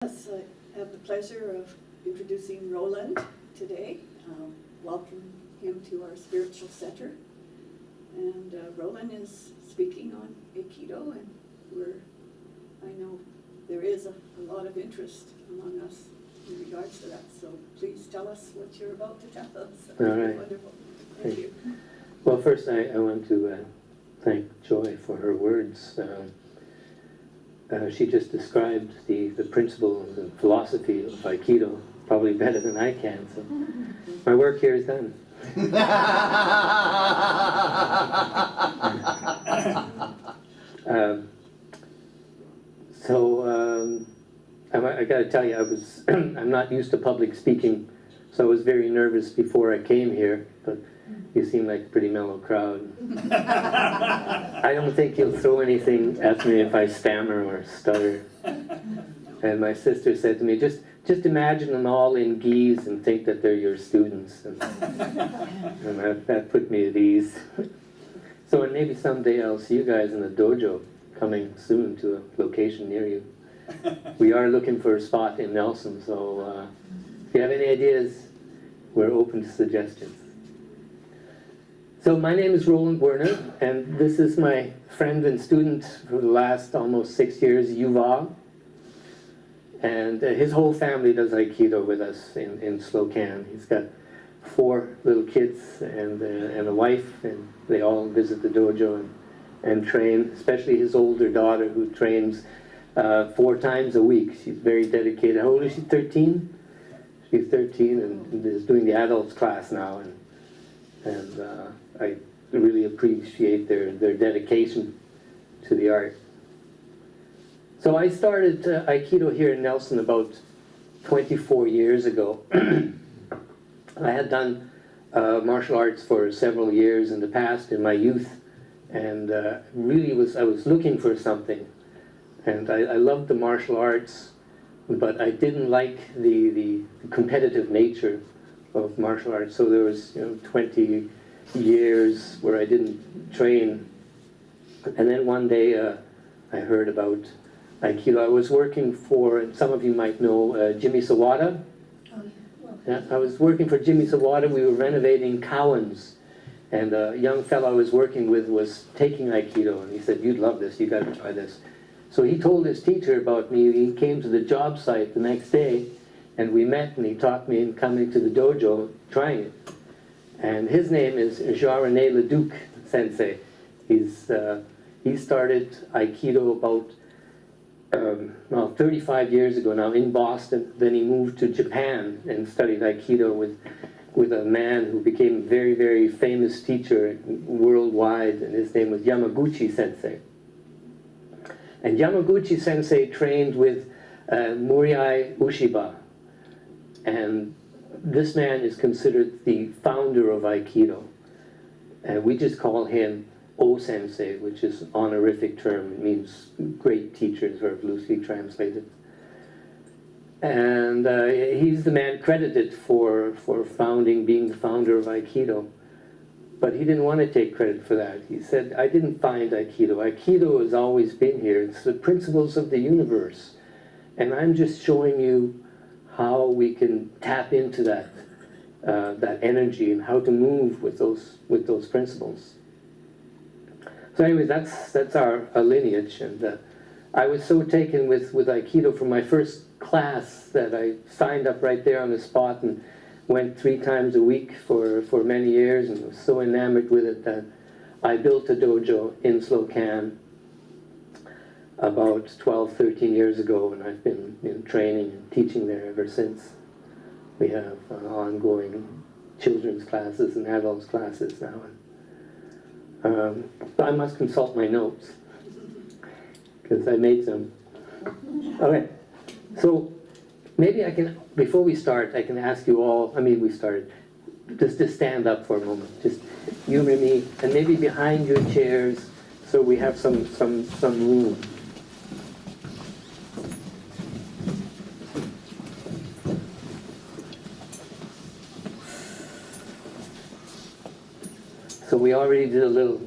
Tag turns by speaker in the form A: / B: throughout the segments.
A: Yes, I have the pleasure of introducing Roland today. Welcome him to our spiritual center. And Roland is speaking on Aikido, and I know there is a lot of interest among us in regards to that. So please tell us what you're about to tell us.
B: All right.
A: Wonderful. Thank you.
B: Well, first I want to thank Joy for her words. She just described the principles and philosophy of Aikido probably better than I can, so my work here is done. I got to tell you, I'm not used to public speaking, so I was very nervous before I came here, but you seem like a pretty mellow crowd. I don't think you'll throw anything at me if I stammer or stutter. And my sister said to me, just imagine them all in gis and think that they're your students. And that put me at ease. So and maybe someday I'll see you guys in a dojo coming soon to a location near you. We are looking for a spot in Nelson, so if you have any ideas, we're open to suggestions. So my name is Roland Werner, and this is my friend and student for the last almost 6 years, Yuval. And his whole family does Aikido with us in Slocan. He's got 4 little kids and a wife, and they all visit the dojo and train, especially his older daughter who trains 4 times a week. She's very dedicated. How old is she, 13? She's 13 and is doing the adults class now. And I really appreciate their dedication to the art. So I started Aikido here in Nelson about 24 years ago. I had done martial arts for several years in the past, in my youth, and I was looking for something. And I loved the martial arts, but I didn't like the competitive nature of martial arts. So there was 20 years where I didn't train. And then one day I heard about Aikido. I was working for, and some of you might know, Jimmy Sawada. Oh, yeah. I was working for Jimmy Sawada. We were renovating Cowans. And a young fellow I was working with was taking Aikido. And he said, "You'd love this. You got to try this." So he told his teacher about me. He came to the job site the next day. And we met, and he taught me in coming to the dojo, trying it. And his name is Jean-René Leduc Sensei. He started Aikido about 35 years ago now in Boston. Then he moved to Japan and studied Aikido with a man who became a very, very famous teacher worldwide, and his name was Yamaguchi Sensei. And Yamaguchi Sensei trained with Muriai Ushiba. And this man is considered the founder of Aikido. And we just call him O-sensei, which is an honorific term. It means great teacher, sort of loosely translated. And he's the man credited for being the founder of Aikido. But he didn't want to take credit for that. He said, "I didn't find Aikido. Aikido has always been here. It's the principles of the universe. And I'm just showing you how we can tap into that energy and how to move with those principles." So anyway, that's our lineage. And I was so taken with Aikido from my first class that I signed up right there on the spot and went 3 times a week for many years, and was so enamored with it that I built a dojo in Slocan about 12, 13 years ago, and I've been training and teaching there ever since. We have ongoing children's classes and adults classes now. So I must consult my notes, because I made some. Okay, so maybe I can, before we start, I can ask you all, we started, just to stand up for a moment, just you and me, and maybe behind your chairs, so we have some room. So we already did a little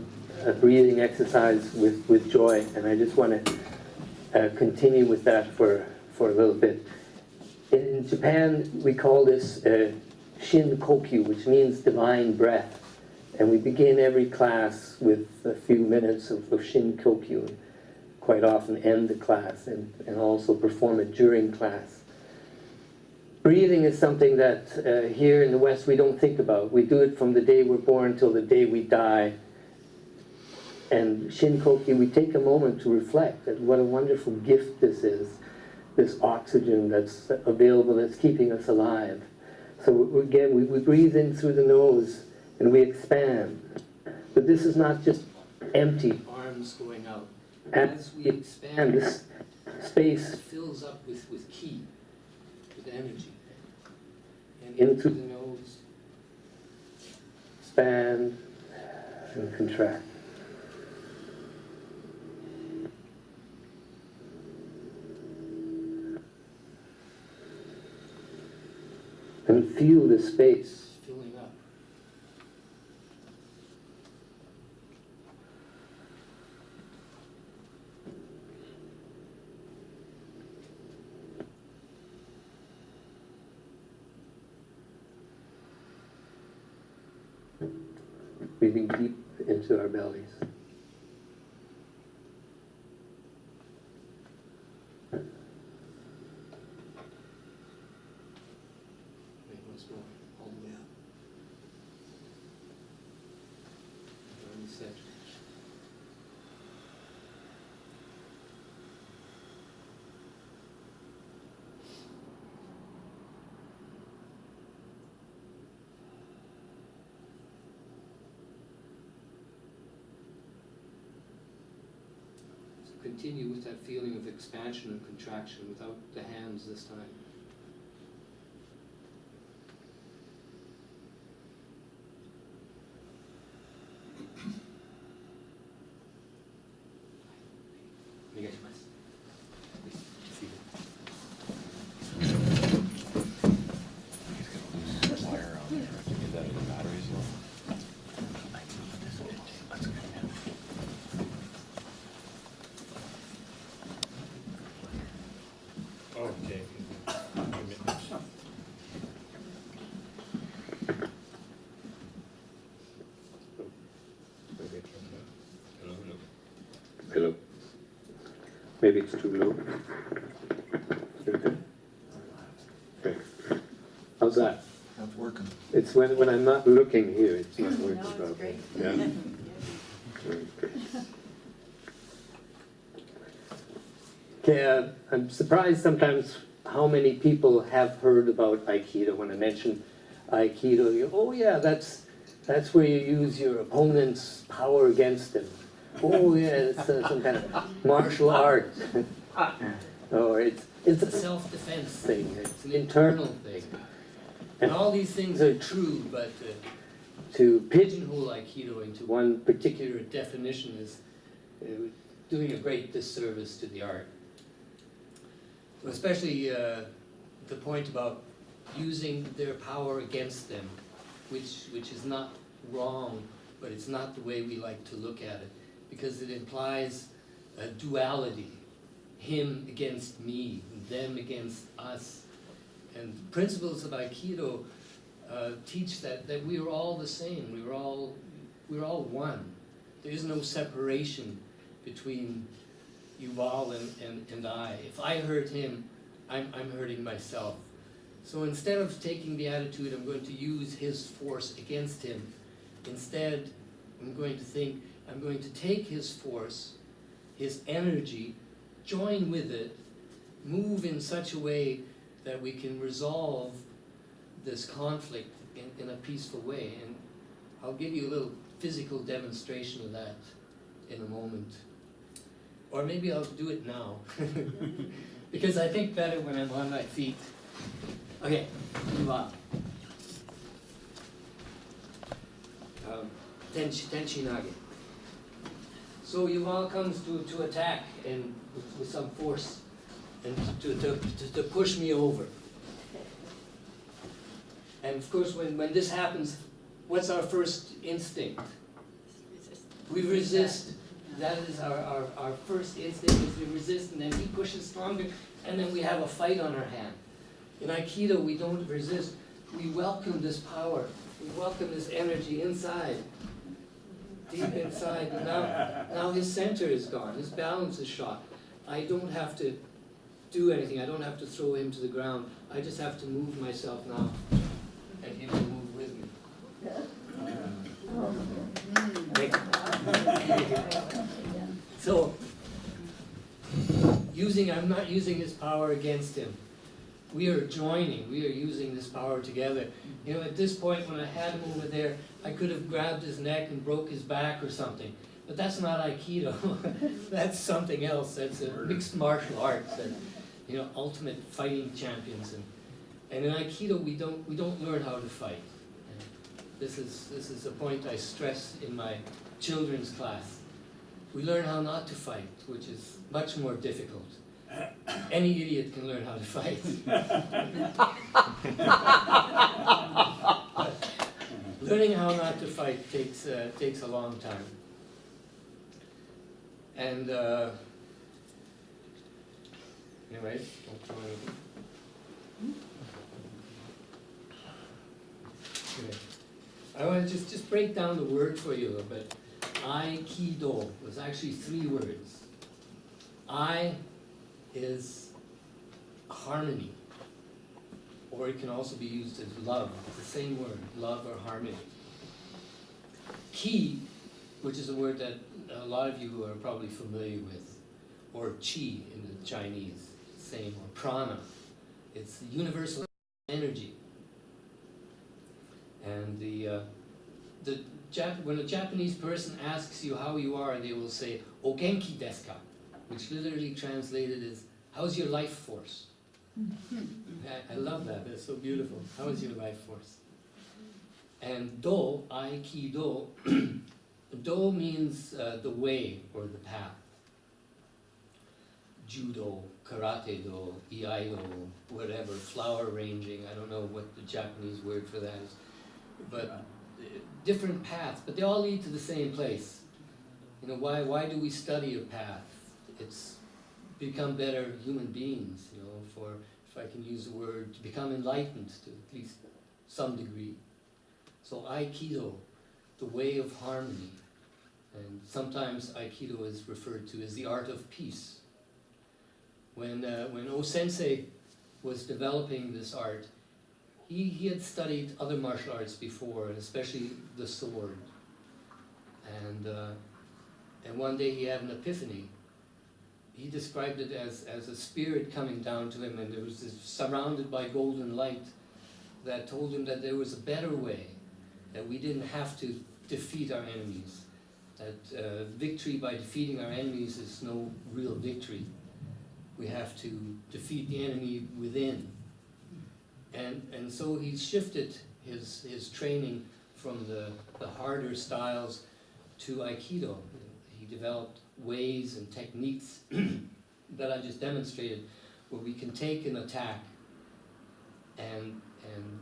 B: breathing exercise with Joy, and I just want to continue with that for for a little bit. In Japan, we call this Shin Kokyu, which means divine breath. And we begin every class with a few minutes of Shin Kokyu, and quite often end the class and also perform it during class. Breathing is something that here in the West we don't think about. We do it from the day we're born till the day we die. And Shin Kokyu, we take a moment to reflect at what a wonderful gift this is, this oxygen that's available, that's keeping us alive. So again, we breathe in through the nose and we expand. But this is not just empty arms going out. As we expand, this space fills up with ki, with energy. And in through the nose, expand and contract. And feel the space filling up. Breathing deep into our bellies. Once more, all the way up. Around the center. Continue with that feeling of expansion and contraction without the hands this time. Hello. Maybe it's too low. Okay. Okay. How's that?
C: That's working.
B: It's when I'm not looking here, it's not working.
D: No, it's great.
B: Yeah. Okay. Okay, I'm surprised sometimes how many people have heard about Aikido. When I mention Aikido, you go, oh yeah, that's where you use your opponent's power against them. Oh yeah, it's some kind of martial art. Or it's a self-defense thing. It's an internal thing. And all these things are true, but to pigeonhole Aikido into one particular definition is doing a great disservice to the art. So especially the point about using their power against them, which is not wrong, but it's not the way we like to look at it, because it implies a duality, him against me, them against us. And the principles of Aikido teach that we are all the same, we're all one. There is no separation between Yuval and I. If I hurt him, I'm hurting myself. So instead of taking the attitude, I'm going to use his force against him, instead I'm going to think, I'm going to take his force, his energy, join with it, move in such a way that we can resolve this conflict in a peaceful way. And I'll give you a little physical demonstration of that in a moment. Or maybe I'll do it now, because I think better when I'm on my feet. Okay, move on. Tenshi Nage. So Yuval comes to attack and with some force and to push me over. And of course, when this happens, what's our first instinct? We resist. That is our first instinct, is to resist, and then he pushes stronger,
C: and then we have a fight on our hand. In Aikido, we don't resist. We welcome this power. We welcome this energy inside, deep inside. And now his center is gone. His balance is shot. I don't have to do anything. I don't have to throw him to the ground. I just have to move myself now, and he will move with me. So, I'm not using his power against him. We are joining, we are using this power together. You know, at this point when I had him over there, I could have grabbed his neck and broke his back or something. But that's not Aikido. That's something else. That's a mixed martial arts and, you know, ultimate fighting champions. And in Aikido we don't learn how to fight. This is a point I stress in my children's class. We learn how not to fight, which is much more difficult. Any idiot can learn how to fight. Learning how not to fight takes a long time. And anyway, don't throw anything. Okay. I want to just break down the word for you a little bit. Aikido was actually 3 words. I is harmony, or it can also be used as love. It's the same word, love or harmony. Ki, which is a word that a lot of you are probably familiar with, or chi in the Chinese, same, or prana. It's the universal energy. And when a Japanese person asks you how you are, they will say, "O genki desu ka?" which literally translated is, "How's your life force?" I love that, that's so beautiful. How is your life force? And do, Aikido, do means the way or the path. Judo, karate do, iaido, whatever, flower arranging, I don't know what the Japanese word for that is. But different paths, but they all lead to the same place. You know, why do we study a path? It's become better human beings, you know, for, if I can use the word, to become enlightened to at least some degree. So Aikido, the way of harmony, and sometimes Aikido is referred to as the art of peace. When O-sensei was developing this art, he had studied other martial arts before, and especially the sword. And one day he had an epiphany. He described it as a spirit coming down to him, and it was surrounded by golden light that told him that there was a better way, that we didn't have to defeat our enemies, that victory by defeating our enemies is no real victory. We have to defeat the enemy within. And so he shifted his training from the harder styles to Aikido. He developed ways and techniques that I just demonstrated, where we can take an attack and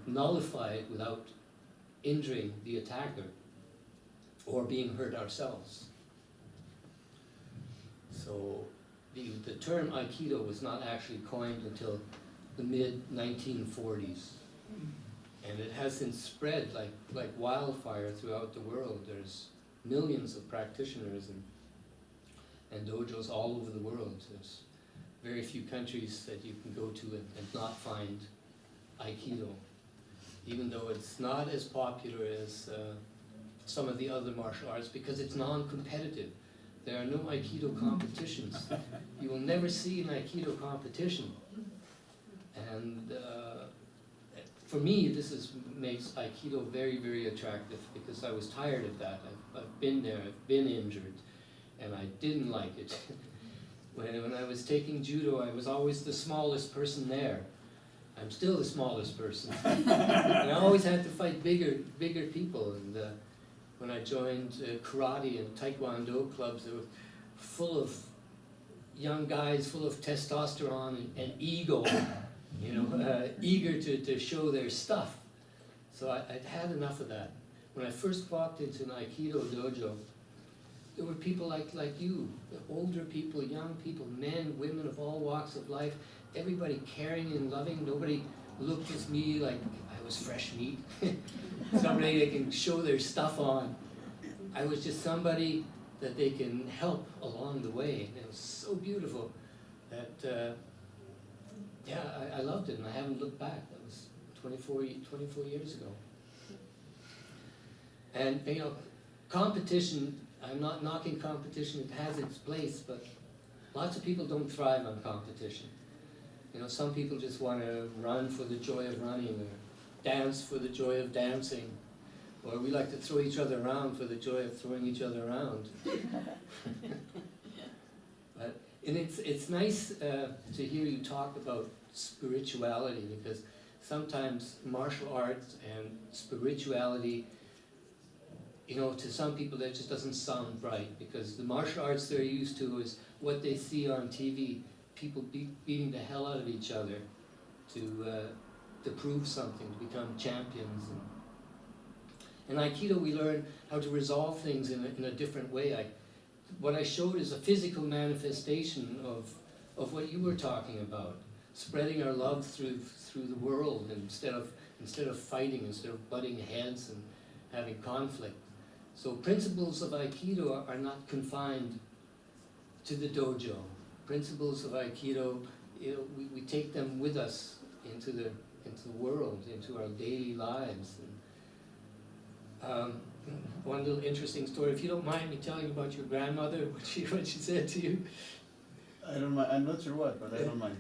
C: nullify it without injuring the attacker or being hurt ourselves. So the term Aikido was not actually coined until the mid-1940s. And it has since spread like wildfire throughout the world. There's millions of practitioners and dojos all over the world. There's very few countries that you can go to and not find Aikido, even though it's not as popular as some of the other martial arts, because it's non-competitive. There are no Aikido competitions. You will never see an Aikido competition. And for me, this makes Aikido very, very attractive, because I was tired of that. I've been there, I've been injured, and I didn't like it. When I was taking judo, I was always the smallest person there. I'm still the smallest person. And I always had to fight bigger people. And when I joined karate and taekwondo clubs, they were full of young guys, full of testosterone and ego, you know, eager to show their stuff. So I'd had enough of that. When I first walked into an Aikido dojo, there were people like you, older people, young people, men, women of all walks of life. everybody caring and loving. Nobody looked at me like I was fresh meat. Somebody they can show their stuff on. I was just somebody that they can help along the way. And it was so beautiful that, yeah, I loved it, and I haven't looked back. That was 24 years ago. And, you know, competition, I'm not knocking competition, it has its place, but lots of people don't thrive on competition. You know, some people just want to run for the joy of running, or dance for the joy of dancing, or we like to throw each other around for the joy of throwing each other around. And it's nice to hear you talk about spirituality, because sometimes martial arts and spirituality, you know, to some people that just doesn't sound right, because the martial arts they're used to is what they see on TV, people beating the hell out of each other to prove something, to become champions. In Aikido we learn how to resolve things in a different way. What I showed is a physical manifestation of what you were talking about, spreading our love through the world instead of fighting, instead of butting heads and having conflict. So principles of Aikido are not confined to the dojo. Principles of Aikido, you know, we take them with us into the world, into our daily lives. And, one little interesting story, if you don't mind me telling about your grandmother, what she said to you.
D: I don't mind. I'm not sure what, but I don't mind.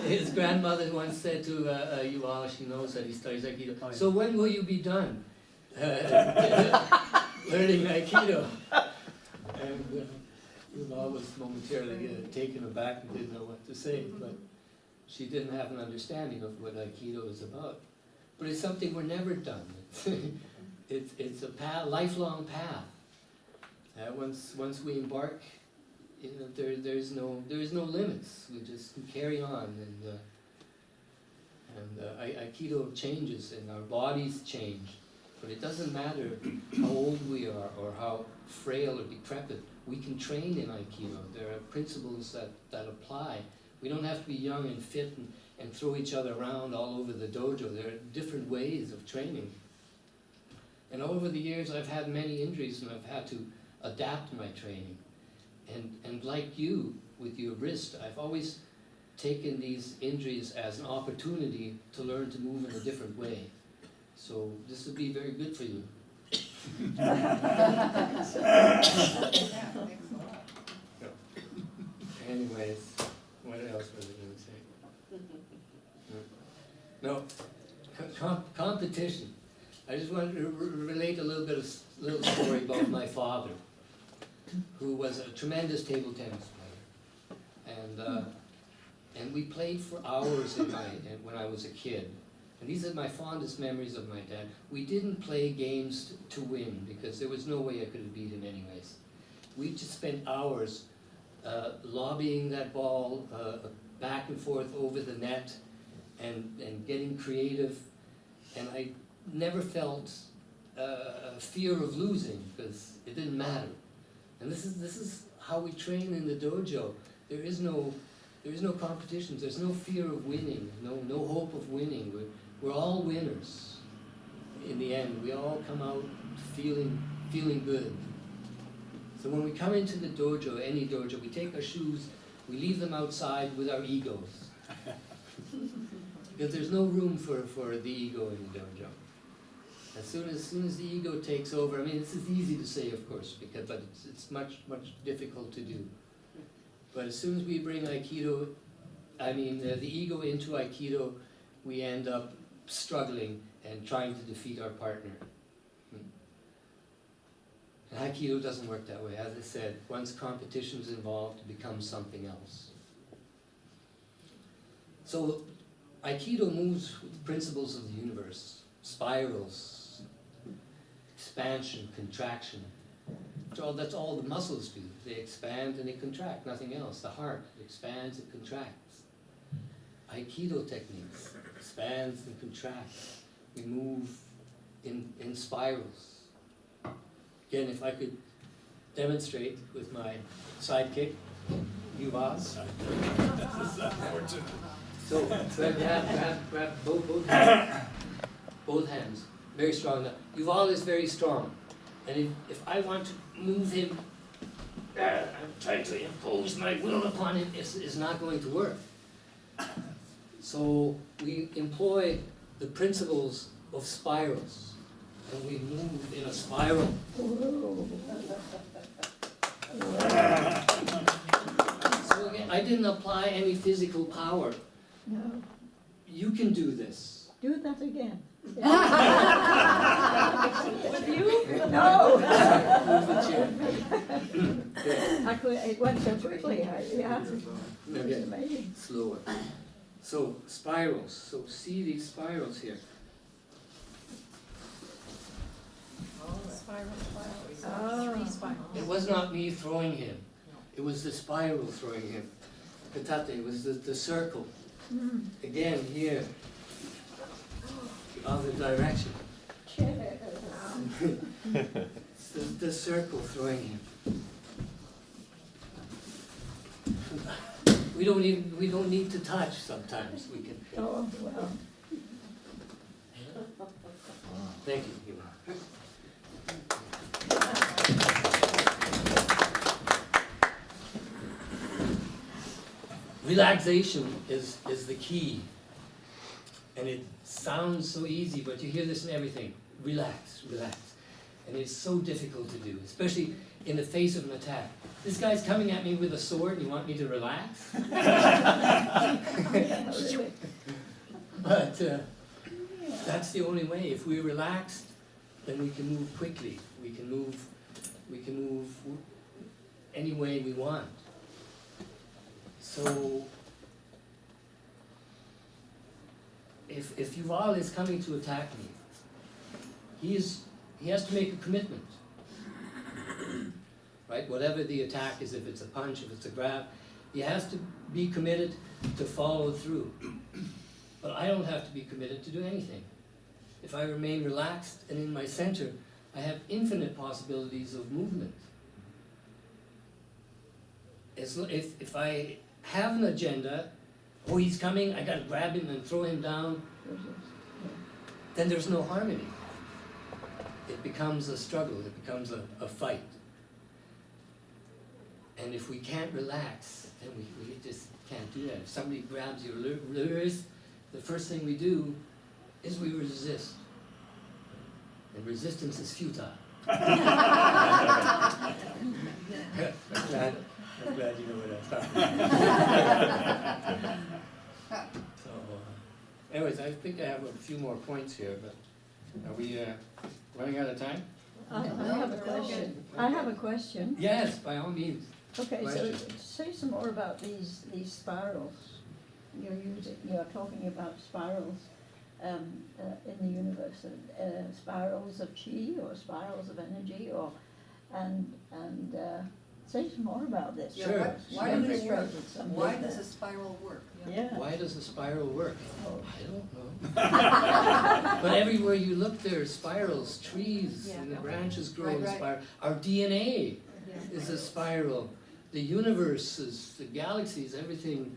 C: His grandmother once said to Yuval, she knows that he studies Aikido,
D: Oh, yeah.
C: so when will you be done learning Aikido? And Yuval was momentarily taken aback and didn't know what to say, but she didn't have an understanding of what Aikido is about. But it's something we're never done. It's a lifelong path. Once we embark, you know, there's no limits. We just carry on, and Aikido changes, and our bodies change. But it doesn't matter how old we are or how frail or decrepit. We can train in Aikido. There are principles that apply. We don't have to be young and fit and throw each other around all over the dojo. There are different ways of training. And over the years I've had many injuries, and I've had to adapt my training. And like you, with your wrist, I've always taken these injuries as an opportunity to learn to move in a different way. So this would be very good for you. Anyways, what else was I going to say? No, competition. I just wanted to relate a little story about my father, who was a tremendous table tennis player, and we played for hours when I was a kid. And these are my fondest memories of my dad. We didn't play games to win, because there was no way I could have beat him anyways. We just spent hours lobbying that ball back and forth over the net and getting creative. And I never felt fear of losing, because it didn't matter. And this is how we train in the dojo. There is no competitions. There's no fear of winning. No hope of winning. We're all winners. In the end, we all come out feeling good. So when we come into the dojo, any dojo, we take our shoes, we leave them outside with our egos, because there's no room for the ego in the dojo. As soon as the ego takes over, I mean, this is easy to say, of course, but it's much difficult to do. But as soon as we bring Aikido, the ego into Aikido, we end up struggling and trying to defeat our partner. And Aikido doesn't work that way. As I said, once competition is involved, it becomes something else. So Aikido moves with the principles of the universe, spirals, expansion, contraction. That's all the muscles do. They expand and they contract, nothing else. The heart expands and contracts. Aikido techniques expands and contracts. We move in spirals. Again, if I could demonstrate with my sidekick. Yuval.
D: This is unfortunate.
C: So grab both hands, very strong. Now, Yuval is very strong, and if I want to move him, I'm trying to impose my will upon him, it's not going to work. So we employ the principles of spirals, and we move in a spiral. So again, I didn't apply any physical power.
E: No,
C: You can do this.
E: do that again. With you? No.
C: Move the chair.
E: I could, it went so quickly, yeah. It was
C: Okay.
E: amazing.
C: Slower. So spirals. So see these spirals here.
E: Oh.
C: It was not me throwing him. It was the spiral throwing him. Katate was the circle.
E: Mm.
C: Again here. The other direction. It's the circle throwing him. We don't need to touch sometimes. We can.
E: Oh, well.
C: Thank you. Relaxation is the key. And it sounds so easy, but you hear this in everything. Relax, relax. And it's so difficult to do, especially in the face of an attack. This guy's coming at me with a sword and you want me to relax?
E: Yeah, really.
C: But that's the only way. If we're relaxed, then we can move quickly. We can move any way we want. So if Yuval is coming to attack me, he has to make a commitment. Right? Whatever the attack is, if it's a punch, if it's a grab, he has to be committed to follow through. But I don't have to be committed to do anything. If I remain relaxed and in my center, I have infinite possibilities of movement. If I have an agenda, oh, he's coming, I gotta grab him and throw him down, then there's no harmony. It becomes a struggle, it becomes a fight. And if we can't relax, then we just can't do that. If somebody grabs your wrist, the first thing we do is we resist. And resistance is futile. I'm glad you know what that's talking about. So, anyways, I think I have a few more points here, but are we running out of time?
E: I have a question. I have a question.
C: Yes, by all means.
E: Okay, so
C: Question.
E: say some more about these spirals. You're talking about spirals in the universe, spirals of chi or spirals of energy, and say some more about this.
C: Sure.
F: Why does it work?
E: Illustrate some
F: Why
E: of
F: does
E: that.
F: a spiral work?
E: Yeah.
C: Why does a spiral work?
E: Oh.
C: I don't know. But everywhere you look, there are spirals, trees, and the branches grow in
F: Right.
C: spiral. Our DNA
F: Yeah.
C: is a spiral. The universe is, the galaxies, everything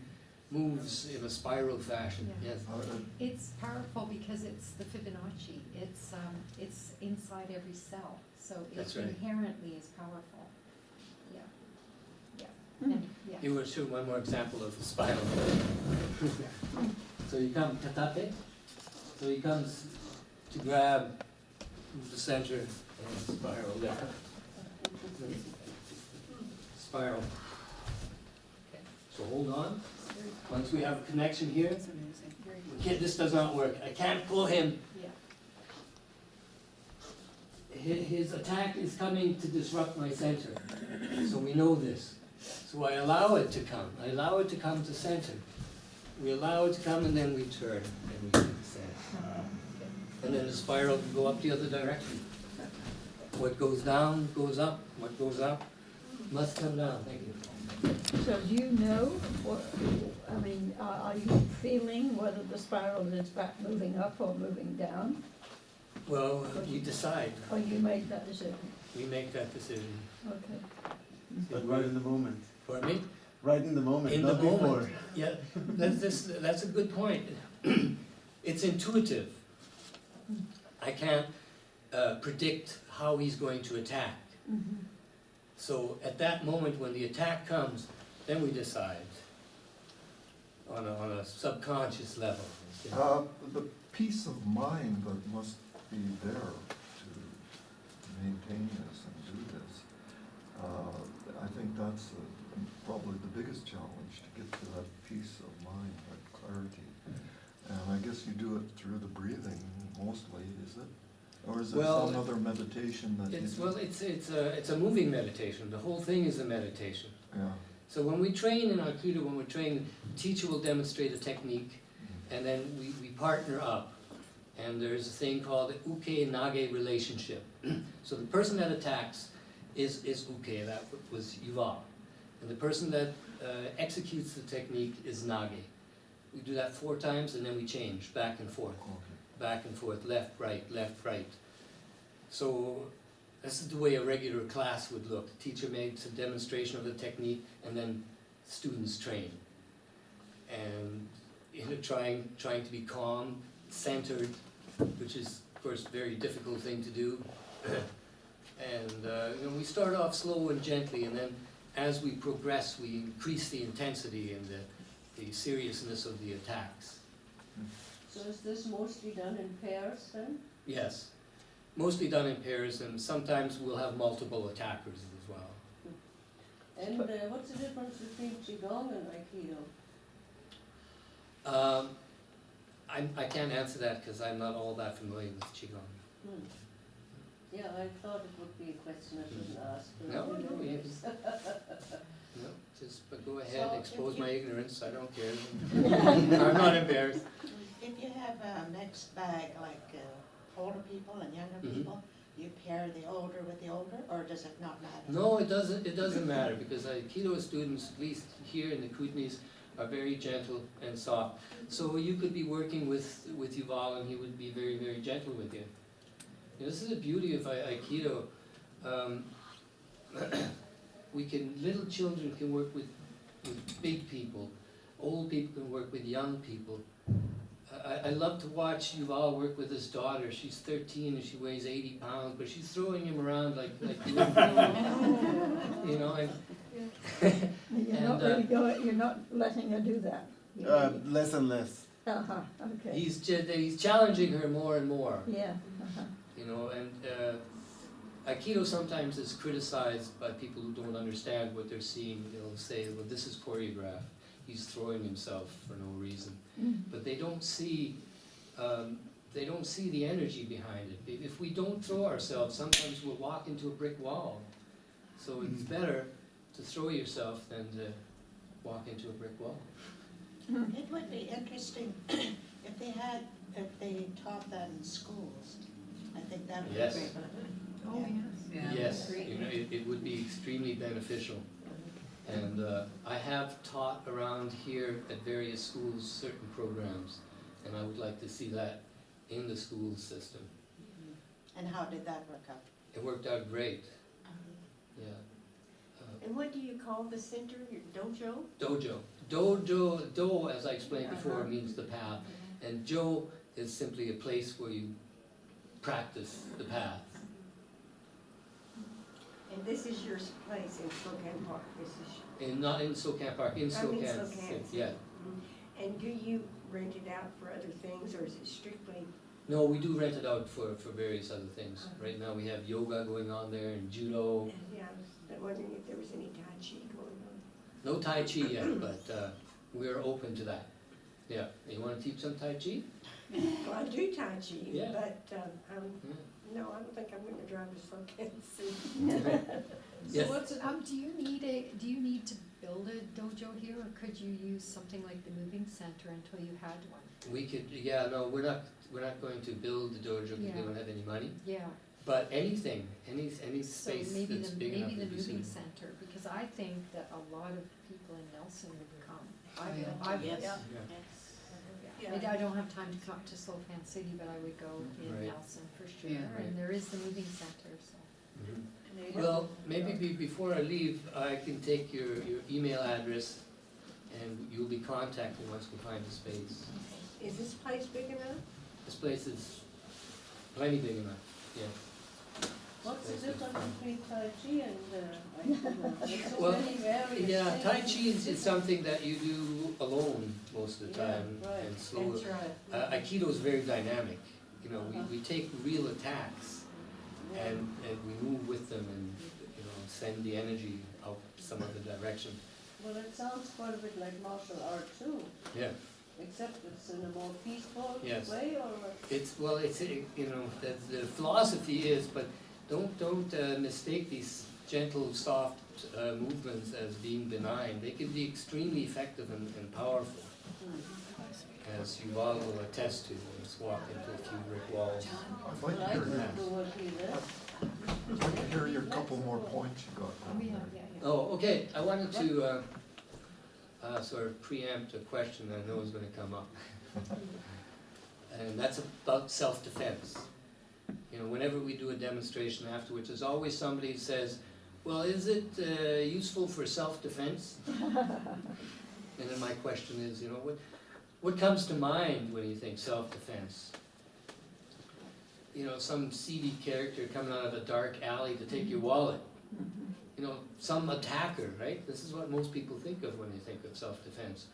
C: moves in a spiral fashion.
G: Yeah.
C: Yes.
G: It's powerful because it's the Fibonacci. It's inside every cell, so it
C: That's right.
G: inherently is powerful. Yeah, yeah,
E: Hmm.
G: and, yeah.
C: You will show one more example of a spiral. So you come katate. So he comes to grab the center and spiral there. Spiral. Okay. So hold on. Once we have a connection here,
F: That's amazing. Very good.
C: okay, this does not work. I can't pull him.
G: Yeah.
C: His attack is coming to disrupt my center. So we know this. So I allow it to come. I allow it to come to center. We allow it to come and then we turn and we hit the center. And then the spiral can go up the other direction. What goes down goes up. What goes up must come down. Thank you.
E: So do you know, what, I mean, are you feeling whether the spiral is back moving up or moving down?
C: Well, you decide.
E: Or you made that decision?
C: We make that decision.
E: Okay.
D: But right in the moment.
C: For me?
D: Right in the moment,
C: in the
D: not before.
C: moment. Yeah, that's a good point. It's intuitive. I can't predict how he's going to attack. So at that moment when the attack comes, then we decide on a subconscious level. you know.
H: The peace of mind that must be there to maintain this and do this, I think that's probably the biggest challenge, to get to that peace of mind, that clarity. And I guess you do it through the breathing mostly, is it? Or is it
C: Well,
H: some other meditation that you do?
C: It's a moving meditation. The whole thing is a meditation.
H: Yeah.
C: So when we train in Aikido, when we train, the teacher will demonstrate a technique, and then we partner up. And there's a thing called the uke-nage relationship. So the person that attacks is uke, that was Yuval. And the person that executes the technique is nage. We do that 4 times, and then we change, back and forth. Back and forth, left, right, left, right. So this is the way a regular class would look. The teacher makes a demonstration of the technique, and then students train. And trying to be calm, centered, which is, of course, a very difficult thing to do. And we start off slow and gently, and then as we progress, we increase the intensity and the seriousness of the attacks.
E: So is this mostly done in pairs then?
C: Yes, mostly done in pairs, and sometimes we'll have multiple attackers as well.
E: And what's the difference between Qigong and Aikido?
C: I can't answer that because I'm not all that familiar with Qigong.
E: Yeah, I thought it would be a question I shouldn't ask. but
C: No,
E: who
C: no,
E: knows?
C: No, just go
F: So
C: ahead,
F: if
C: expose
F: you-
C: my ignorance, I don't care. I'm not embarrassed.
F: If you have a mixed bag, like older people and younger
C: Mhm.
F: people, you pair the older with the older, or does it not matter?
C: No, it doesn't matter, because Aikido students, at least here in the Kootenays, are very gentle and soft. So you could be working with Yuval, and he would be very, very gentle with you. This is the beauty of Aikido. Little children can work with big people. Old people can work with young people. I love to watch Yuval work with his daughter. She's 13 and she weighs 80 pounds, but she's throwing him around like you know, and
E: You're not really going, you're not letting her do that?
D: Less and less.
E: Okay.
C: he's challenging her more and more.
E: Yeah,
C: And Aikido sometimes is criticized by people who don't understand what they're seeing. They'll say, well, this is choreographed. He's throwing himself for no reason. But they don't see the energy behind it. If we don't throw ourselves, sometimes we'll walk into a brick wall. So it's better to throw yourself than to walk into a brick wall.
F: It would be interesting if they taught that in schools. I think that would be
C: Yes.
F: great.
G: Oh, yes.
C: Yes, it would be extremely beneficial. And I have taught around here at various schools certain programs, and I would like to see that in the school system.
F: And how did that work out?
C: It worked out great, yeah.
I: And what do you call the center, your dojo?
C: Dojo. Do, as I explained before, means the path, and jo is simply a place where you practice the path.
I: And this is your place in Spokane Park, this is,
C: Not in Spokane Park, in Spokane.
I: Spokane.
C: Yeah.
I: and do you rent it out for other things, or is it strictly?
C: No, we do rent it out for various other things. Right now we have yoga going on there and judo.
I: Yeah, I was wondering if there was any Tai Chi going on.
C: No Tai Chi yet, but we're open to that. Yeah, you wanna teach some Tai Chi?
I: Well, I do Tai Chi,
C: Yeah.
I: but,
C: Yeah.
I: no, I don't think I'm gonna drive to Spokane City.
C: Yes.
E: So what's it,
G: Do you need to build a dojo here, or could you use something like the moving center until you had one?
C: We could, yeah, no, we're not going to build the dojo because we
G: Yeah.
C: don't have any money.
G: Yeah,
C: But anything, any
G: so
C: space
G: maybe
C: that's
G: the,
C: big enough
G: maybe
C: to
G: the
C: be
G: moving
C: seen.
G: center, because I think that a lot of people in Nelson would come.
F: Yes.
C: Yeah.
G: I don't have time to come to Spokane City, but I would go in
C: Right.
G: Nelson for sure,
C: Yeah, right.
G: and there is the moving center, so.
C: Mhm.
F: And
C: Well, maybe before I leave, I can take your email address and you'll be contacted once we find a space.
I: Is this place big enough?
C: This place is plenty big enough, yes.
J: What's the
C: Space is
J: difference
C: fine.
J: between Tai Chi and Aikido? There's so
C: Well,
J: many various
C: Yeah, Tai Chi
J: things.
C: is something that you do alone most of the
J: Yeah,
C: time
J: right.
C: and slow.
I: That's right.
C: Aikido is very dynamic, you know, we take real attacks and we move with them and, you know, send the energy out some other direction.
J: Well, it sounds quite a bit like martial art too,
C: Yeah,
J: except it's in a more peaceful
C: Yes.
J: way, or?
C: it's, you know, the philosophy is, but don't mistake these gentle, soft movements as being benign. They can be extremely effective and powerful, as Yuval will attest to. Just walk into a few brick walls.
H: I'd
J: Well,
H: like
J: I
H: to hear,
J: don't know what he is.
H: I'd like to hear your couple more points you got
G: Oh,
H: down
G: yeah,
H: there.
G: yeah, yeah.
C: Oh, okay, I wanted to sort of preempt a question that I know is gonna come up. And that's about self-defense. You know, whenever we do a demonstration afterwards, there's always somebody who says, well, is it useful for self-defense? And then my question is, you know, what comes to mind when you think self-defense? You know, some seedy character coming out of a dark alley to take your wallet. You know, some attacker, right? This is what most people think of when they think of self-defense.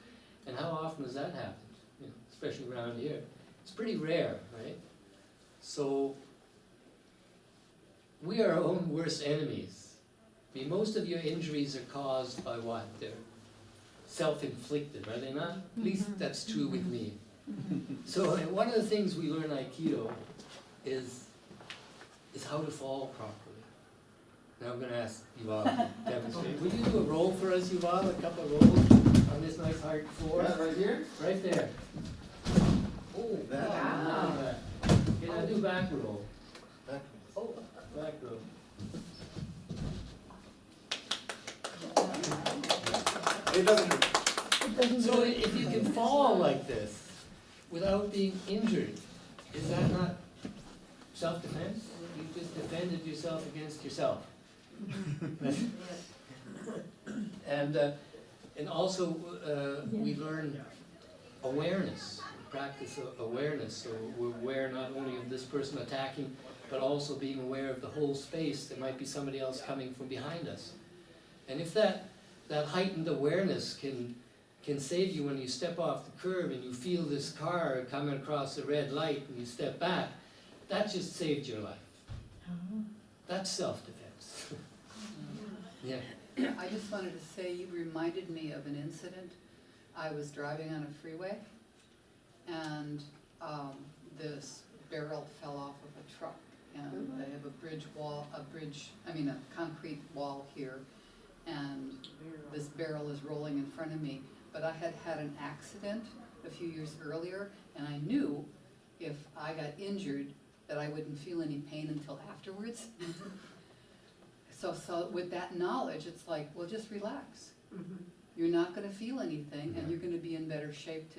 C: And how often does that happen? You know, especially around here. It's pretty rare, right? So, we are our own worst enemies. I mean, most of your injuries are caused by what? They're self-inflicted, are they not? At least that's true with me. So one of the things we learn Aikido is how to fall properly. Now I'm going to ask Yuval to demonstrate. Will you do a roll for us, Yuval? A couple of rolls on this nice hard floor?
D: Right here?
C: Right there. Oh,
D: That?
C: wow. Okay, now do back roll. Oh, back roll.
D: It doesn't.
C: So if you can fall like this without being injured, is that not self-defense? You just defended yourself against yourself. And also we learn awareness, practice awareness. So we're aware not only of this person attacking, but also being aware of the whole space. There might be somebody else coming from behind us. And if that heightened awareness can save you when you step off the curb and you feel this car coming across the red light and you step back, that just saved your life. That's self-defense. Yeah.
K: I just wanted to say, you reminded me of an incident. I was driving on a freeway, and this barrel fell off of a truck. And I have a concrete wall here, and this barrel is rolling in front of me. But I had had an accident a few years earlier, and I knew if I got injured that I wouldn't feel any pain until afterwards. So with that knowledge, it's like, well, just relax. You're not gonna feel anything, and you're gonna be in better shape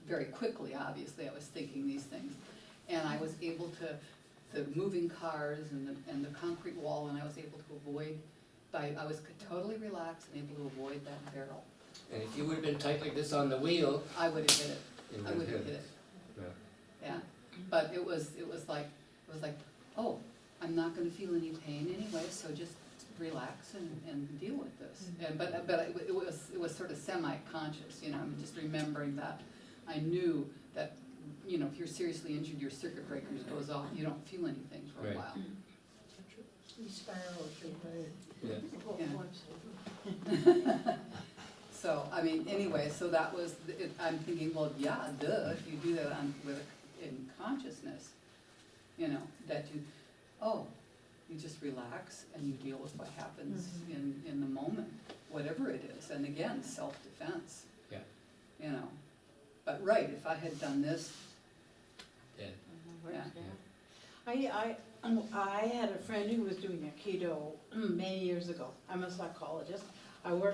K: very quickly, obviously, I was thinking these things. And I was able to, the moving cars and the concrete wall, and I was able to avoid, I was totally relaxed and able to avoid that barrel.
C: And if you would have been tight like this on the wheel,
K: I would have hit it.
C: you
K: I would have hit it.
C: Yeah.
K: Yeah, but it was like, oh, I'm not gonna feel any pain anyway, so just relax and deal with this. And, but it was sort of semi-conscious, you know, I'm just remembering that. I knew that, you know, if you're seriously injured, your circuit breakers goes off, you don't feel anything for a
C: Right.
K: while.
F: These sparrows are
C: Yeah.
K: So, anyway, so that was, I'm thinking, well, yeah, duh, if you do that in consciousness, you know, that you just relax and you deal with what happens in the moment, whatever it is. And again, self-defense.
C: Yeah.
K: You know, but right, if I had done this,
C: Yeah.
K: yeah.
J: I had a friend who was doing Aikido many years ago. I'm a psychologist. I was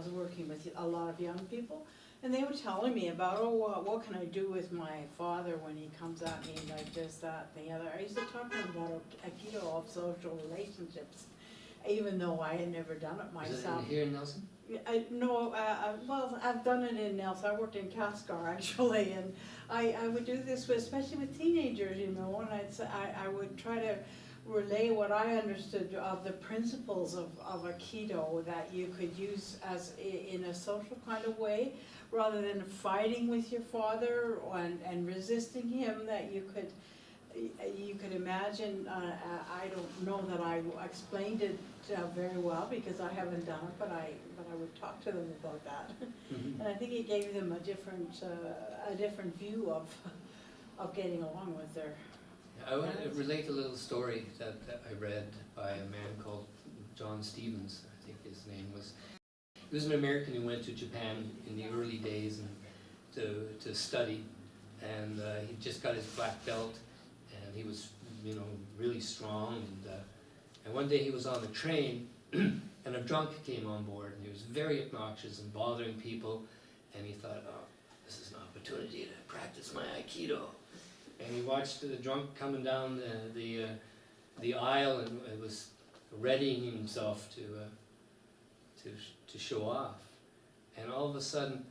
J: working with a lot of young people, And they were telling me about, what can I do with my father when he comes at me like this, that, the other. I used to talk to him about Aikido of social relationships, even though I had never done it
C: Is
J: myself.
C: it here in Nelson?
J: No, well, I've done it in Nelson. I worked in Cascar actually, and I would do this with, especially with teenagers, you know, and I would try to relay what I understood of the principles of Aikido that you could use as in a social kind of way, rather than fighting with your father and resisting him. That you could imagine. I don't know that I explained it very well because I haven't done it, but I would talk to them about that, and I think it gave them a different view of getting along with their.
C: I want to relate a little story that I read by a man called John Stevens, I think his name was. He was an American who went to Japan in the early days and to study, and he just got his black belt, and he was, you know, really strong. And one day he was on the train, and a drunk came on board, and he was very obnoxious and bothering people, and he thought, oh, this is an opportunity to practice my Aikido. And he watched the drunk coming down the aisle and was readying himself to show off. And all of a sudden,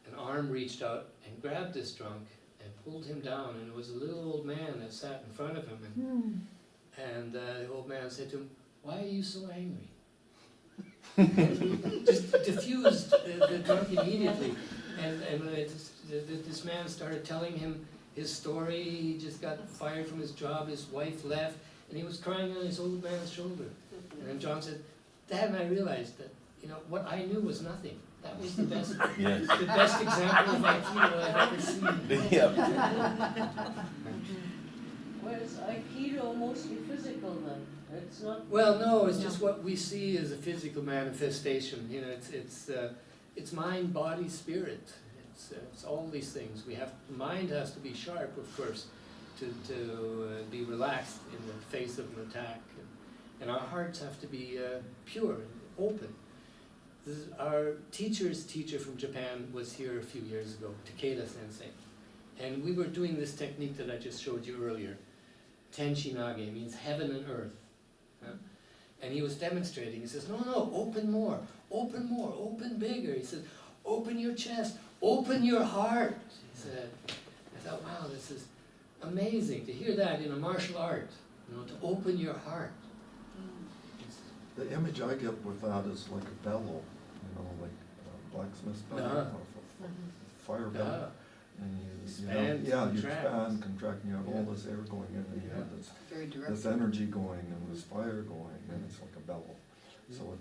C: an arm reached out and grabbed this drunk and pulled him down. And it was a little old man that sat in front of him. And the old man said to him, "Why are you so angry?" Just diffused the drunk immediately. And this man started telling him his story. He just got fired from his job, his wife left, and he was crying on his old man's shoulder. And then John said, "Dad," and I realized that, you know, what I knew was nothing. That was the best,
L: Yes.
C: the best example of Aikido I've ever seen.
L: Yeah.
E: Whereas Aikido mostly physical then, it's not.
C: Well, no, it's just what we see as a physical manifestation. You know, it's mind, body, spirit. It's all these things. Mind has to be sharp, of course, to be relaxed in the face of an attack, and our hearts have to be pure and open. Our teacher's teacher from Japan was here a few years ago, Takeda Sensei, and we were doing this technique that I just showed you earlier. Tenshinage means heaven and earth. And he was demonstrating. He says, no, open more, open bigger. He says, open your chest, open your heart. He said, I thought, wow, this is amazing to hear that in a martial art, you know, to open your heart.
H: The image I get with that is like a bellow, you know, like a blacksmith's bellow, or a fire bellow. And you
C: expand,
H: you expand, contract, and you have all this air going in, and you have this energy going, and this fire going, and it's like a bellow. So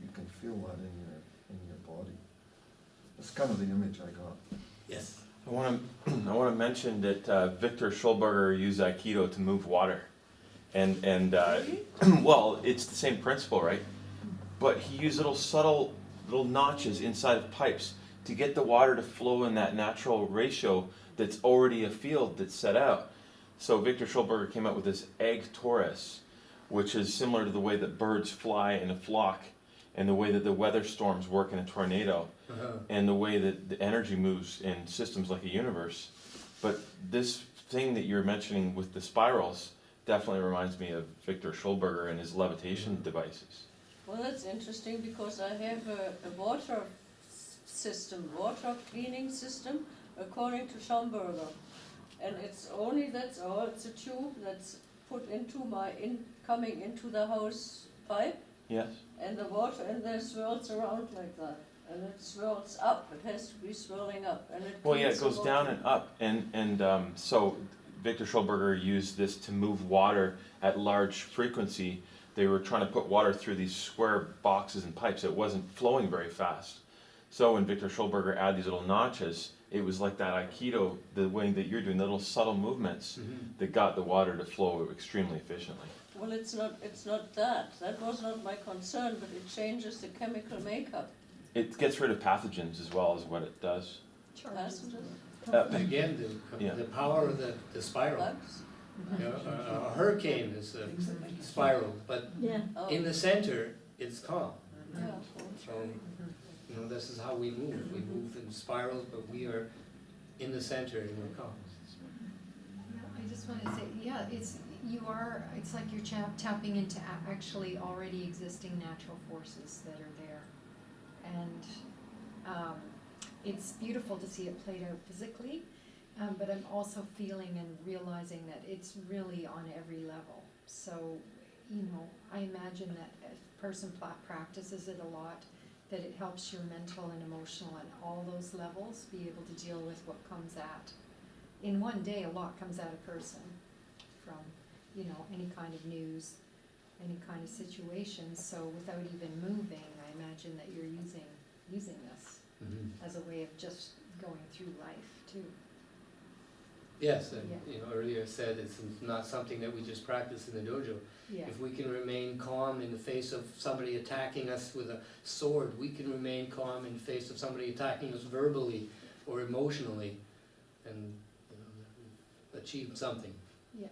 H: you can feel that in your body. That's kind of the image I got.
C: Yes.
L: I want to mention that Victor Schulberger used Aikido to move water, and well, it's the same principle, right? But he used little subtle notches inside of pipes to get the water to flow in that natural ratio that's already a field that's set out. So Victor Schulberger came up with this egg torus, which is similar to the way that birds fly in a flock, and the way that the weather storms work in a tornado, and the way that the energy moves in systems like a universe. But this thing that you're mentioning with the spirals definitely reminds me of Victor Schulberger and his levitation devices.
E: Well, that's interesting because I have a water cleaning system, according to Schomburger. And it's a tube that's put into coming into the house pipe. Yes. And the water in there swirls around like that. And it swirls up, it has to be swirling up. And it
L: goes down and up. And so Victor Schulberger used this to move water at large frequency. They were trying to put water through these square boxes and pipes. It wasn't flowing very fast. So when Victor Schulberger added these little notches, it was like that Aikido, the way that you're doing, the little subtle movements that got the water to flow extremely efficiently.
E: Well, it's not that. That was not my concern, but it changes the chemical makeup.
L: It gets rid of pathogens as well as what it does.
C: Again, the power of the spiral. You know, a hurricane is a spiral, but in the center, it's calm. So You know, this is how we move. We move in spirals, but we are in the center and we're calm.
G: I just want to say, yeah, it's like you're tapping into actually already existing natural forces that are there. And it's beautiful to see it played out physically, but I'm also feeling and realizing that it's really on every level. So, you know, I imagine that if a person practices it a lot, that it helps your mental and emotional and all those levels be able to deal with what comes at. In one day, a lot comes at a person from, you know, any kind of news, any kind of situation. So without even moving, I imagine that you're using this as a way of just going through life too.
C: Yes, and
G: Yeah.
C: you know, earlier I said it's not something that we just practice in the dojo.
G: Yeah.
C: If we can remain calm in the face of somebody attacking us with a sword, we can remain calm in the face of somebody attacking us verbally or emotionally, and you know, we've achieved something.
G: Yeah.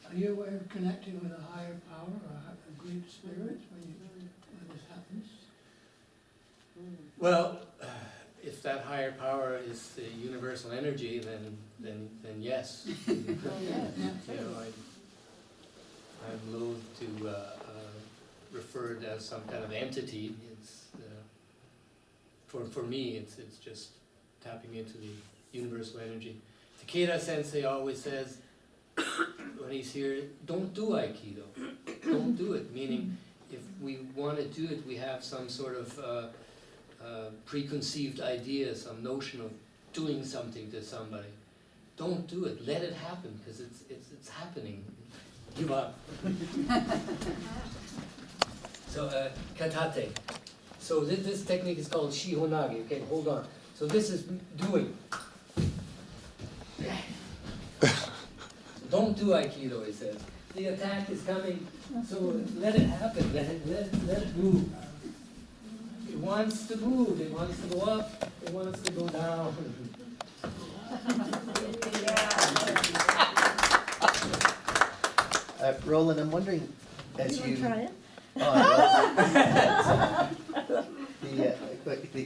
M: Are you aware of connecting with a higher power or a great spirit when this happens?
C: Well, if that higher power is the universal energy, then yes. You know, I'm loath to refer it as some kind of entity. It's for me, it's just tapping into the universal energy. Takeda Sensei always says when he's here, don't do Aikido. Don't do it. Meaning, if we want to do it, we have some sort of preconceived idea, some notion of doing something to somebody. Don't do it. Let it happen, because it's happening. Give up. So katate. So this technique is called shihonage. Okay, hold on. So this is doing. Don't do Aikido, he says. The attack is coming, so let it happen. Let it move. It wants to move. It wants to go up. It wants to go down.
N: Roland, I'm wondering, as you
E: try it?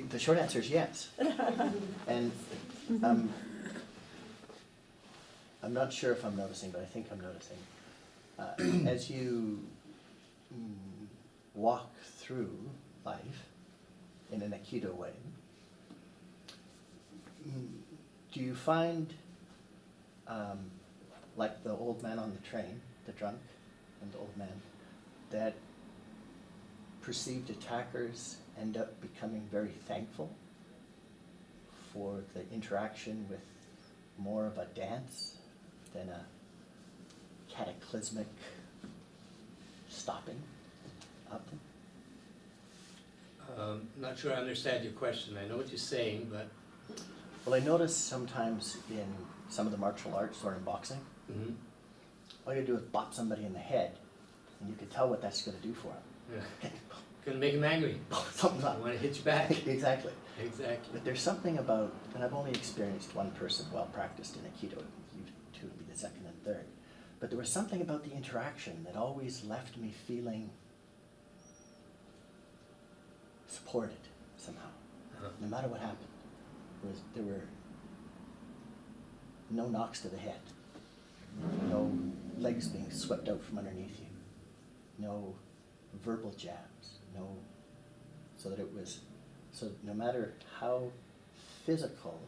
N: The short answer is yes. And I'm not sure if I'm noticing, but I think I'm noticing. As you walk through life in an Aikido way, do you find, like the old man on the train, the drunk and the old man, that perceived attackers end up becoming very thankful for the interaction with more of a dance than a cataclysmic stopping of them?
C: Not sure I understand your question. I know what you're saying, but...
N: Well, I notice sometimes in some of the martial arts or in boxing, all you do is bop somebody in the head, and you can tell what that's going to do for them.
C: Yeah. Gonna make him angry.
N: Something's up.
C: I want to hit you back.
N: Exactly.
C: Exactly.
N: But there's something about, and I've only experienced one person well practiced in Aikido, you two would be the second and third, but there was something about the interaction that always left me feeling supported somehow, no matter what happened. There were no knocks to the head, no legs being swept out from underneath you, no verbal jabs, so no matter how physical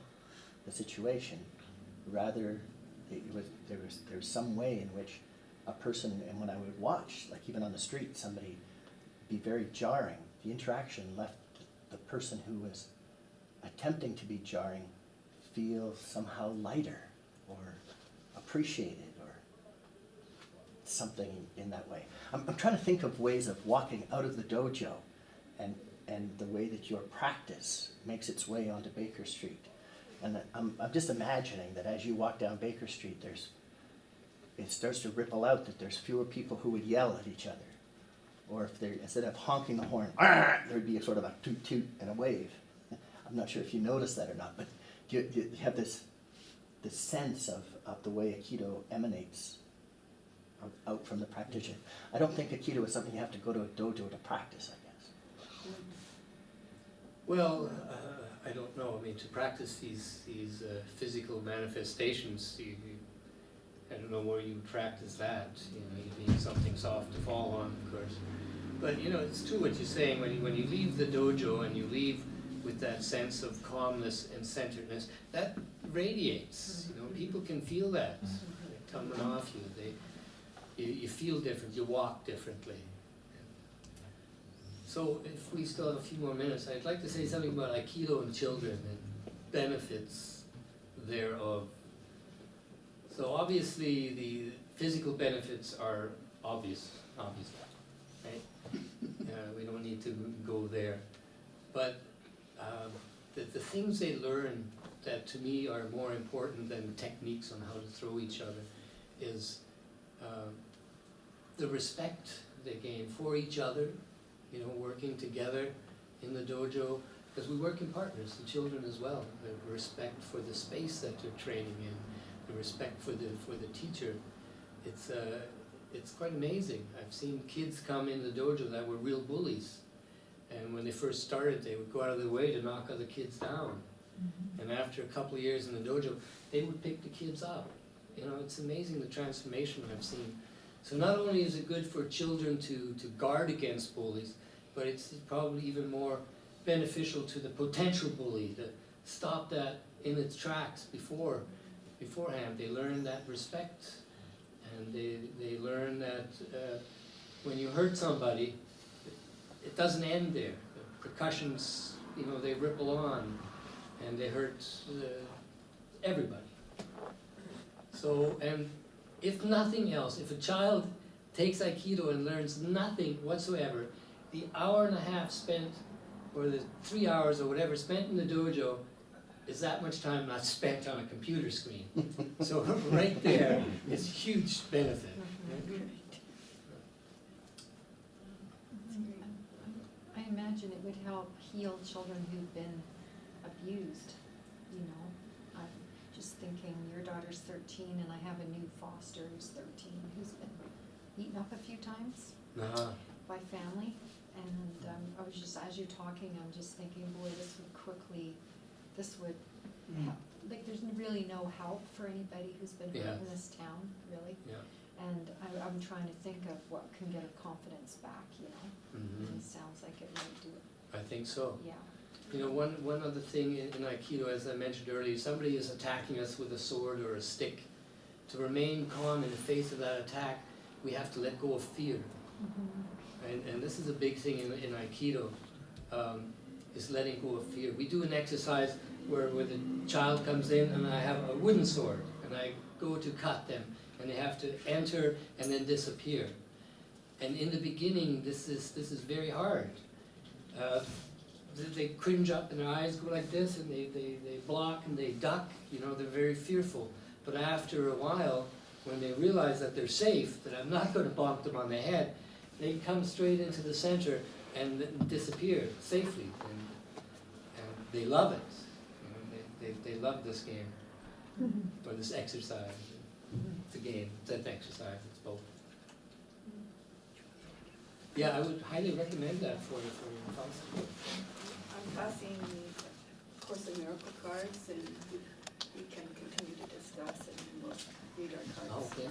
N: the situation, rather there was some way in which a person, and when I would watch, like even on the street, somebody be very jarring, the interaction left the person who was attempting to be jarring feel somehow lighter or appreciated or something in that way. I'm trying to think of ways of walking out of the dojo and the way that your practice makes its way onto Baker Street. And I'm just imagining that as you walk down Baker Street, it starts to ripple out that there's fewer people who would yell at each other. Or if instead of honking the horn, there'd be a sort of a toot toot and a wave. I'm not sure if you notice that or not, but you have this sense of the way Aikido emanates out from the practitioner. I don't think Aikido is something you have to go to a dojo to practice, I guess.
C: Well, I don't know. I mean, to practice these physical manifestations, I don't know where you practice that. You know, you need something soft to fall on, of course. But you know, it's true what you're saying. When you leave the dojo and you leave with that sense of calmness and centeredness, that radiates. You know, people can feel that coming off you. You feel different. You walk differently. So if we still have a few more minutes, I'd like to say something about Aikido and children and benefits thereof. So obviously the physical benefits are obvious, right? We don't need to go there. But the things they learn that to me are more important than techniques on how to throw each other is the respect they gain for each other, you know, working together in the dojo, because we work in partners, the children as well. The respect for the space that they're training in, the respect for the teacher. It's quite amazing. I've seen kids come in the dojo that were real bullies, and when they first started, they would go out of their way to knock other kids down. And after a couple of years in the dojo, they would pick the kids up. You know, it's amazing the transformation I've seen. So not only is it good for children to guard against bullies, but it's probably even more beneficial to the potential bully to stop that in its tracks beforehand. They learn that respect, and they learn that when you hurt somebody, it doesn't end there. The percussions, you know, they ripple on, and they hurt everybody. So, and if nothing else, if a child takes Aikido and learns nothing whatsoever, the hour and a half spent, or the 3 hours or whatever spent in the dojo, is that much time not spent on a computer screen. So right there is huge benefit.
G: I imagine it would help heal children who've been abused, you know. I'm just thinking, your daughter's 13 and I have a new foster who's 13 who's been beaten up a few times by family. And I was just, as you're talking, I'm just thinking, boy, this would help. Like, there's really no help for anybody who's been hurt in this town, really. Yeah. And I'm trying to think of what can get her confidence back, you know. And it sounds like it might do it.
C: I think so.
G: Yeah.
C: You know, one other thing in Aikido, as I mentioned earlier, somebody is attacking us with a sword or a stick. To remain calm in the face of that attack, we have to let go of fear. And this is a big thing in Aikido, is letting go of fear. We do an exercise where the child comes in and I have a wooden sword and I go to cut them and they have to enter and then disappear. And in the beginning, this is very hard. They cringe up and their eyes go like this and they block and they duck, you know, they're very fearful. But after a while, when they realize that they're safe, that I'm not going to bonk them on the head, they come straight into the center and disappear safely. And they love it. You know, they love this game, or this exercise. It's a game, it's an exercise, it's both. Yeah, I would highly recommend that for your class.
A: I'm passing the Course in Miracle cards, and we can continue to discuss and we'll read our cards.
C: Okay.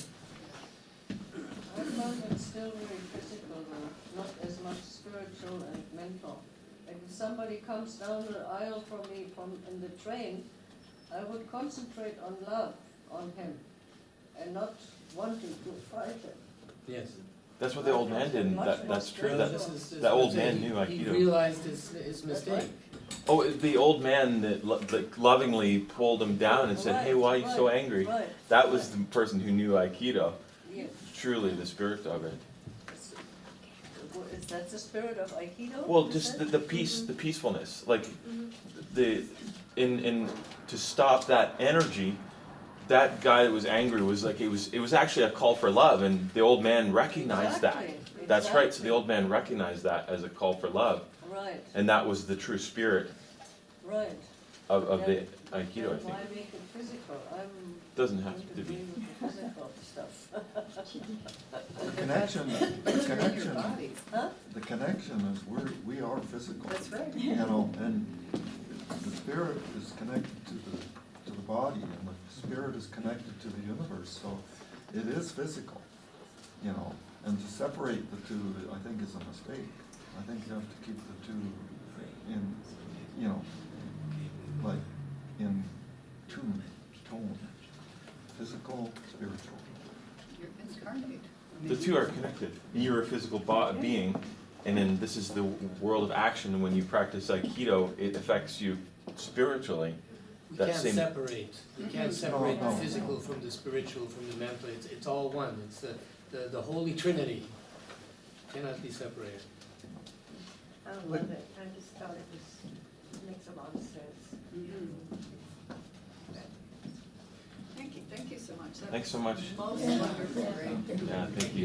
O: I found it still very physical, though, not as much spiritual and mental. Like if somebody comes down the aisle from me in the train, I would concentrate on love on him and not wanting to fight him.
C: Yes.
L: That's what the old man did. That's true. That old man knew Aikido.
C: He realized his mistake.
L: Oh, the old man that lovingly pulled him down and said, "Hey, why are you so angry?" That was the person who knew Aikido.
O: Yes.
L: Truly, the spirit of it.
O: Is that the spirit of Aikido?
L: Well, just the peace, the peacefulness, like in to stop that energy. That guy that was angry was like it was actually a call for love, and the old man recognized that. That's right. So the old man recognized that as a call for love.
O: Right.
L: And that was the true spirit.
O: Right.
L: of the Aikido, I
O: Then
L: think.
O: why make it physical? I'm
L: Doesn't have
O: going
L: to be.
O: be with the physical stuff.
H: The connection,
O: Huh?
H: the connection is we are physical.
O: That's right.
H: You know, and the spirit is connected to the body, and the spirit is connected to the universe, so it is physical, you know. And to separate the two, I think, is a mistake. I think you have to keep the two in, you know, like in tone, physical, spiritual.
K: You're incarnate.
L: The two are connected. You're a physical being, and then this is the world of action. And when you practice Aikido, it affects you spiritually.
C: We
L: That
C: can't
L: same-
C: separate. We can't separate
H: No,
C: the
H: no,
C: physical
H: no.
C: from the spiritual, from the mental. It's all one. It's the Holy Trinity. Cannot be separated.
I: I love it, I just thought it makes a lot of sense.
A: Thank you so much. That
L: Thanks so much.
A: was most wonderful.
L: Yeah, thank you.